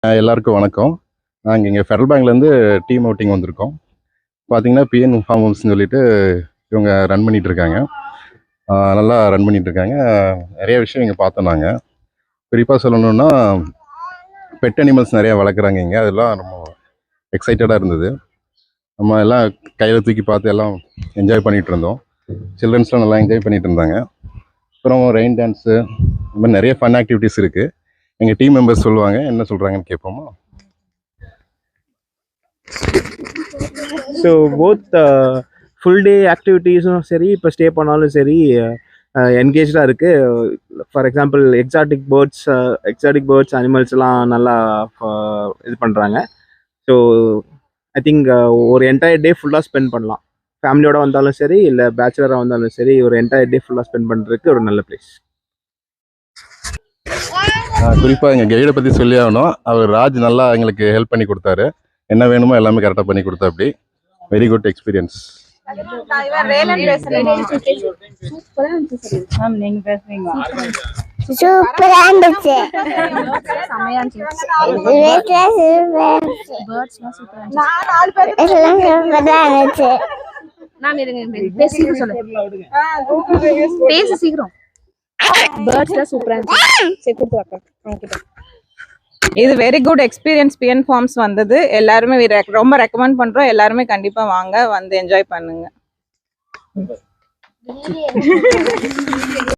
எல்லாருக்கும் வணக்கம். நாங்கள் இங்கே ஃபெடரல் பேங்க்லேருந்து டீம் அவுட்டிங் வந்திருக்கோம். பார்த்தீங்கன்னா பிஎன் ஃபார்ம் ஹவுஸ்ன்னு சொல்லிட்டு இவங்க ரன் பண்ணிகிட்டு இருக்காங்க. நல்லா ரன் பண்ணிகிட்டு இருக்காங்க. நிறைய விஷயம் இங்கே பார்த்தோம். நாங்கள் குறிப்பாக சொல்லணுன்னா பெட் அனிமல்ஸ் நிறையா வளர்க்குறாங்க இங்கே. அதெல்லாம் ரொம்ப எக்ஸைட்டடாக இருந்தது. நம்ம எல்லாம் கையில் தூக்கி பார்த்து எல்லாம் என்ஜாய் பண்ணிகிட்டு இருந்தோம். சில்ட்ரன்ஸ்லாம் நல்லா என்ஜாய் பண்ணிகிட்டு இருந்தாங்க. அப்புறம் ரெயின் டான்ஸு இந்த மாதிரி நிறைய ஃபன் ஆக்டிவிட்டீஸ் இருக்குது. எங்கள் டீம் மெம்பர்ஸ் சொல்லுவாங்க, என்ன சொல்கிறாங்கன்னு கேட்போமா? ஸோ போத் ஃபுல் டே ஆக்டிவிட்டீஸும் சரி, இப்போ ஸ்டே பண்ணாலும் சரி என்கேஜாக இருக்குது. ஃபார் எக்ஸாம்பிள் எக்ஸாட்டிக் பேர்ட்ஸ் அனிமல்ஸ்லாம் நல்லா இது பண்ணுறாங்க. ஸோ ஐ திங்க் ஒரு என்டையர் டே ஃபுல்லாக ஸ்பெண்ட் பண்ணலாம். ஃபேமிலியோட வந்தாலும் சரி, இல்லை பேச்சுலராக வந்தாலும் சரி, ஒரு என்டையர் டே ஃபுல்லாக ஸ்பெண்ட் பண்ணுறதுக்கு ஒரு நல்ல பிளேஸ். குறிப்பாக எங்கள் கைடை பற்றி சொல்லி ஆகணும். அவர் ராஜ் நல்லா எங்களுக்கு ஹெல்ப் பண்ணி கொடுத்தாரு. என்ன வேணுமோ எல்லாமே கரெக்டாக பண்ணி கொடுத்தா. அப்படி வெரி குட் எக்ஸ்பீரியன்ஸ். இது வெரி குட் எக்ஸ்பீரியன்ஸ். பிஎன் ஃபார்ம்ஸ் வந்தது எல்லாருமே ரொம்ப ரெக்கமெண்ட் பண்றோம். எல்லாருமே கண்டிப்பா வாங்க, வந்து என்ஜாய் பண்ணுங்க.